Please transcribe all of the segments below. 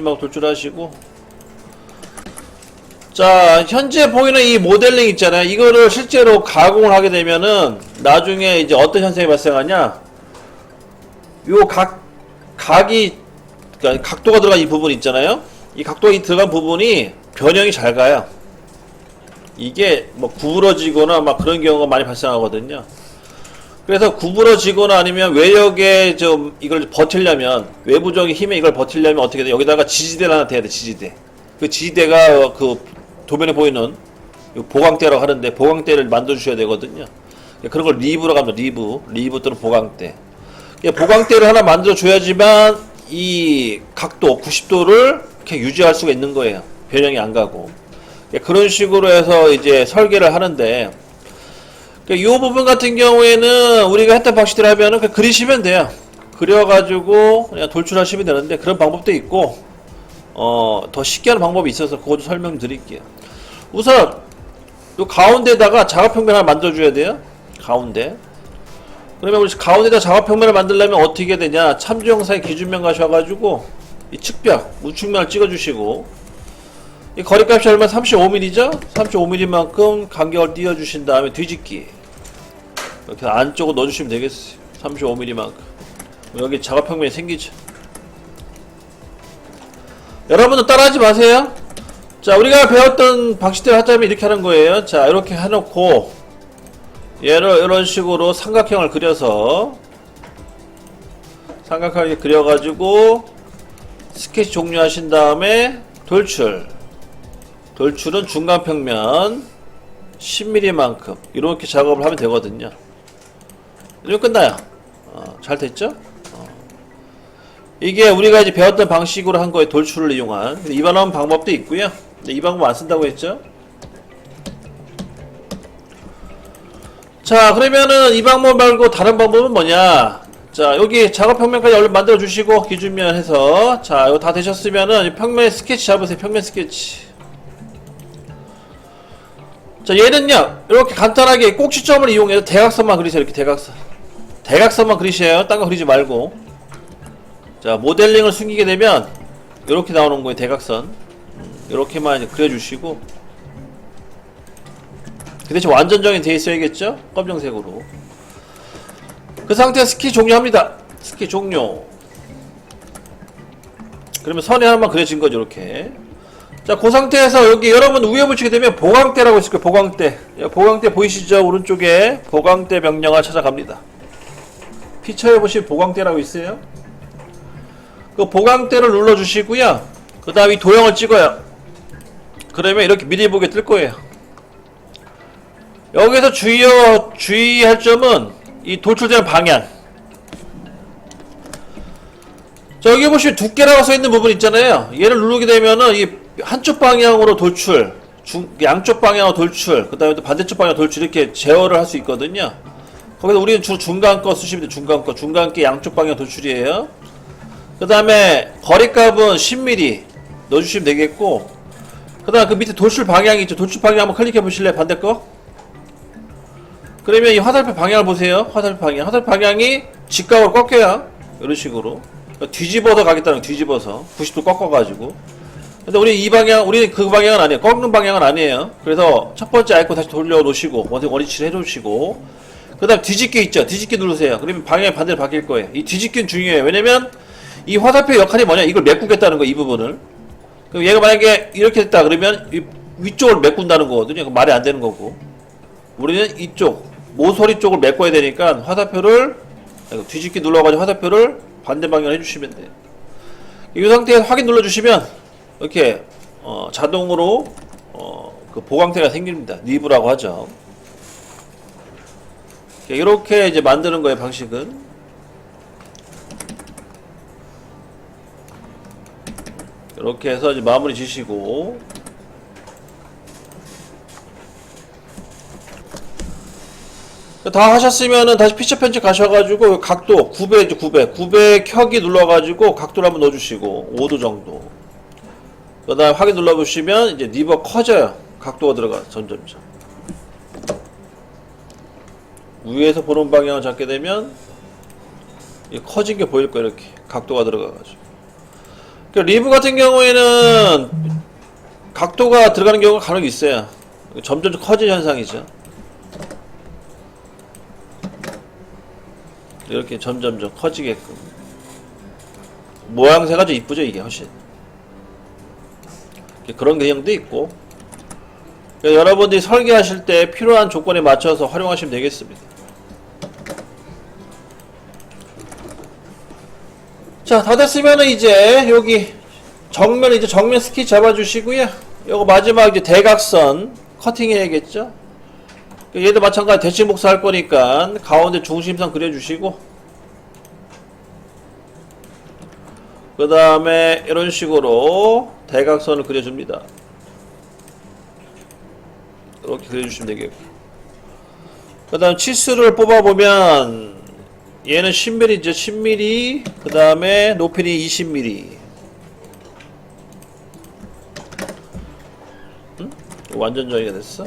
돌출하시고. 자, 현재 보이는 이 모델링 있잖아요. 이거를 실제로 가공을 하게 되면은 나중에 이제 어떤 현상이 발생하냐, 요 각이, 그러니까 각도가 들어간 이 부분 있잖아요. 이 각도가 들어간 부분이 변형이 잘 가요. 이게 뭐 구부러지거나 막 그런 경우가 많이 발생하거든요. 그래서 구부러지거나 아니면 외력에 좀 이걸 버틸려면, 외부적인 힘에 이걸 버틸려면 어떻게 돼? 여기다가 지지대를 하나 대야 돼. 지지대. 그 지지대가 그 도면에 보이는 보강대라고 하는데, 보강대를 만들어 주셔야 되거든요. 그런 걸 리브라고 합니다. 리브 또는 보강대. 보강대를 하나 만들어 줘야지만 이 각도 90도를 이렇게 유지할 수가 있는 거예요. 변형이 안 가고. 그런 식으로 해서 이제 설계를 하는데, 이 부분 같은 경우에는 우리가 했던 방식대로 하면은 그냥 그리시면 돼요. 그려가지고 그냥 돌출하시면 되는데, 그런 방법도 있고, 더 쉽게 하는 방법이 있어서 그것도 설명드릴게요. 우선 요 가운데다가 작업평면 하나 만들어줘야 돼요. 가운데. 그러면 우리 가운데다 작업평면을 만들려면 어떻게 되냐, 참조영상의 기준면 가셔가지고 이 측벽 우측면을 찍어주시고, 이 거리값이 얼마? 35mm죠? 35mm만큼 간격을 띄워주신 다음에 뒤집기 이렇게 안쪽으로 넣어주시면 되겠어요. 35mm만큼. 여기 작업평면이 생기죠. 여러분들 따라하지 마세요. 자, 우리가 배웠던 방식대로 하자면 이렇게 하는 거예요. 자, 이렇게 해놓고 얘를 이런 식으로 삼각형을 그려서, 삼각형을 그려가지고 스케치 종료하신 다음에 돌출은 중간평면 10mm만큼 이렇게 작업을 하면 되거든요. 이러면 끝나요. 잘 됐죠? 이게 우리가 이제 배웠던 방식으로 한 거예요. 돌출을 이용한. 이반하는 방법도 있고요. 이 방법 안 쓴다고 했죠? 자, 그러면은 이 방법 말고 다른 방법은 뭐냐? 자, 여기 작업평면까지 얼른 만들어 주시고, 기준면 해서. 자, 이거 다 되셨으면은 평면 스케치 잡으세요. 평면 스케치. 자, 얘는요, 이렇게 간단하게 꼭지점을 이용해서 대각선만 그리세요. 이렇게 대각선만 그리셔요. 딴 거 그리지 말고. 자, 모델링을 숨기게 되면 이렇게 나오는 거예요. 대각선. 이렇게만 그려주시고, 그 대신 완전정이 되어 있어야겠죠? 검정색으로. 그 상태에서 스케치 종료합니다. 스케치 종료. 그러면 선이 하나만 그려진 거죠. 이렇게. 자, 그 상태에서 여기 여러분 위에 붙이게 되면 보강대라고 있을 거예요. 보강대. 보강대 보이시죠? 오른쪽에 보강대 명령을 찾아갑니다. 피처에 보시면 보강대라고 있어요. 그 보강대를 눌러주시고요. 그 다음 이 도형을 찍어요. 그러면 이렇게 미리 보게 뜰 거예요. 여기서 주의할 점은 이 돌출되는 방향. 자, 여기 보시면 두께라고 써있는 부분 있잖아요. 얘를 누르게 되면은 이 한쪽 방향으로 돌출, 양쪽 방향으로 돌출, 그 다음에 또 반대쪽 방향으로 돌출, 이렇게 제어를 할 수 있거든요. 거기서 우리는 주로 중간 거 쓰시면 돼요. 중간 게 양쪽 방향 돌출이에요. 그 다음에 거리값은 10mm 넣어주시면 되겠고, 그 다음 그 밑에 돌출 방향이 있죠. 돌출 방향 한번 클릭해 보실래요? 반대 거? 그러면 이 화살표 방향을 보세요. 화살표 방향이 직각으로 꺾여요. 이런 식으로. 뒤집어서 가겠다는, 뒤집어서 90도 꺾어가지고. 근데 우리는 그 방향은 아니에요. 꺾는 방향은 아니에요. 그래서 첫 번째 아이콘 다시 돌려놓으시고, 원위치를 해놓으시고, 그 다음 뒤집기 있죠. 뒤집기 누르세요. 그러면 방향이 반대로 바뀔 거예요. 이 뒤집기는 중요해요. 왜냐면 이 화살표의 역할이 뭐냐, 이걸 메꾸겠다는 거예요. 이 부분을. 그럼 얘가 만약에 이렇게 됐다 그러면 이 위쪽을 메꾼다는 거거든요. 그럼 말이 안 되는 거고, 우리는 이쪽 모서리 쪽을 메꿔야 되니까 화살표를 뒤집기 눌러가지고 화살표를 반대 방향을 해주시면 돼요. 이 상태에서 확인 눌러주시면 이렇게 자동으로 그 보강대가 생깁니다. 리브라고 하죠. 이렇게 이제 만드는 거예요. 방식은. 이렇게 해서 이제 마무리 지시고, 다 하셨으면은 다시 피처 편집 가셔가지고 각도 9배 켜기 눌러가지고 각도를 한번 넣어주시고 5도 정도. 그 다음에 확인 눌러보시면 이제 리버 커져요. 각도가 들어가 점점점. 위에서 보는 방향을 잡게 되면 커진 게 보일 거예요. 이렇게 각도가 들어가가지고. 그 리브 같은 경우에는 각도가 들어가는 경우가 간혹 있어요. 점점 커지는 현상이죠. 이렇게 점점 커지게끔 모양새가 좀 이쁘죠. 이게 훨씬 그런 개념도 있고, 그러니까 여러분들이 설계하실 때 필요한 조건에 맞춰서 활용하시면 되겠습니다. 자, 다 됐으면은 이제 여기 정면 스케치 잡아주시고요. 요거 마지막 이제 대각선 커팅 해야겠죠. 얘도 마찬가지 대칭 복사할 거니까 가운데 중심선 그려주시고, 그 다음에 이런 식으로 대각선을 그려줍니다. 이렇게 그려주시면 되겠고, 그 다음 치수를 뽑아보면 얘는 10mm죠. 10mm. 그 다음에 높이는 20mm. 응? 완전 정리가 됐어.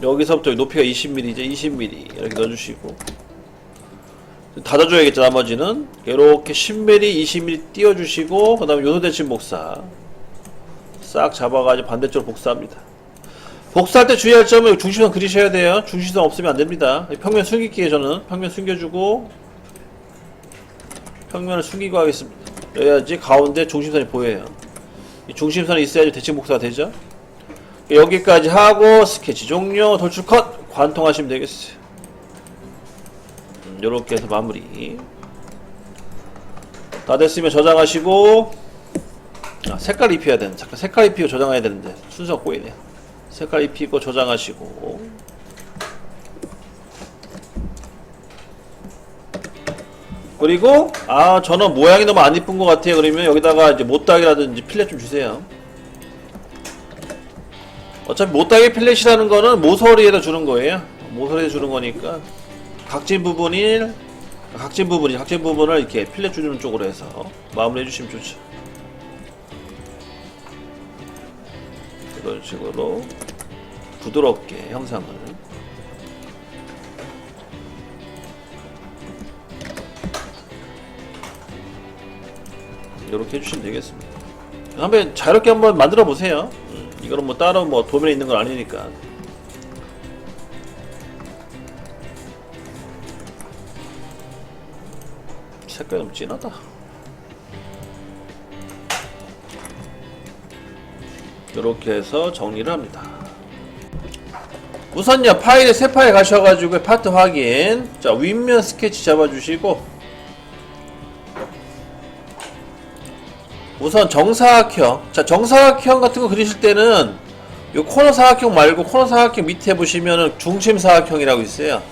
여기서부터 높이가 20mm죠. 20mm 이렇게 넣어주시고, 닫아줘야겠죠. 나머지는 이렇게 10mm, 20mm 띄워주시고, 그 다음에 요소 대칭 복사 싹 잡아가지고 반대쪽으로 복사합니다. 복사할 때 주의할 점은 중심선 그리셔야 돼요. 중심선 없으면 안됩니다. 평면 숨길게요. 저는 평면 숨겨주고 평면을 숨기고 하겠습니다. 그래야지 가운데 중심선이 보여요. 이 중심선이 있어야지 대칭 복사가 되죠. 여기까지 하고 스케치 종료, 돌출 컷, 관통하시면 되겠어요. 요렇게 해서 마무리. 다 됐으면 저장하시고, 색깔 입혀야 되는, 잠깐 색깔 입히고 저장해야 되는데 순서가 꼬이네요. 색깔 입히고 저장하시고, 그리고 저는 모양이 너무 안 이쁜 것 같아요. 그러면 여기다가 이제 못따기라든지 필렛 좀 주세요. 어차피 못따기 필렛이라는 거는 모서리에다 주는 거예요. 모서리에 주는 거니까 각진 부분을 이렇게 필렛 주는 쪽으로 해서 마무리해 주시면 좋죠. 이런 식으로 부드럽게 형상을 이렇게 해주시면 되겠습니다. 한번 자유롭게 한번 만들어 보세요. 이거는 뭐 따로 뭐 도면에 있는 건 아니니까. 색깔이 너무 진하다. 이렇게 해서 정리를 합니다. 우선요, 파일에 새 파일 가셔가지고 파트 확인. 자, 윗면 스케치 잡아주시고, 우선 정사각형. 자, 정사각형 같은 거 그리실 때는 요 코너 사각형 말고 코너 사각형 밑에 보시면은 중심 사각형이라고 있어요.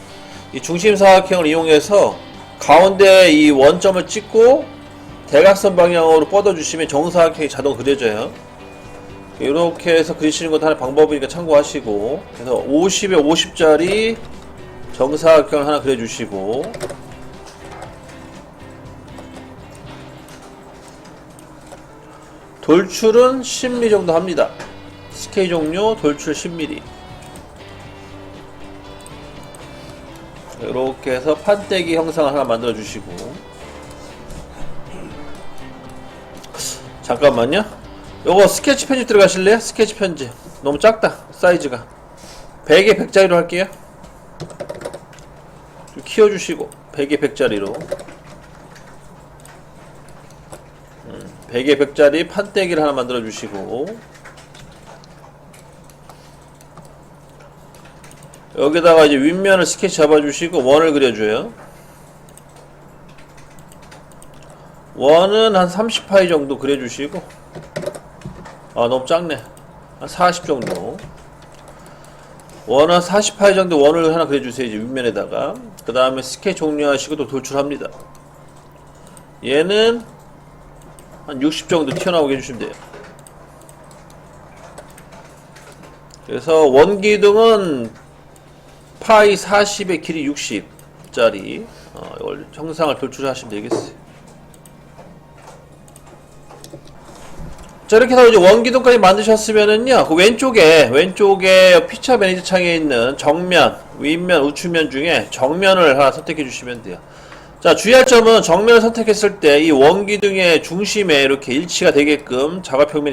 이 중심 사각형을 이용해서 가운데 이 원점을 찍고 대각선 방향으로 뻗어주시면 정사각형이 자동 그려져요. 이렇게 해서 그리시는 것도 하나의 방법이니까 참고하시고, 그래서 50에 50짜리 정사각형을 하나 그려주시고, 돌출은 10mm 정도 합니다. 스케치 종료, 돌출 10mm. 이렇게 해서 판때기 형상을 하나 만들어 주시고, 잠깐만요. 요거 스케치 편집 들어가실래요? 스케치 편집 너무 작다. 사이즈가 100에 100짜리로 할게요. 좀 키워주시고 100에 100짜리로 100에 100짜리 판때기를 하나 만들어 주시고, 여기다가 이제 윗면을 스케치 잡아주시고 원을 그려줘요. 원은 한 30파이 정도 그려주시고, 너무 작네. 한 40 정도. 원은 40파이 정도 원을 하나 그려주세요. 이제 윗면에다가. 그 다음에 스케치 종료하시고 또 돌출합니다. 얘는 한 60 정도 튀어나오게 해주시면 돼요. 그래서 원기둥은 파이 40에 길이 60짜리 이걸 형상을 돌출하시면 되겠어요. 자, 이렇게 해서 이제 원기둥까지 만드셨으면은요, 그 왼쪽에 피처 매니저 창에 있는 정면, 윗면, 우측면 중에 정면을 하나 선택해 주시면 돼요. 자, 주의할 점은 정면을 선택했을 때 이 원기둥의 중심에 이렇게 일치가 되게끔 작업평면이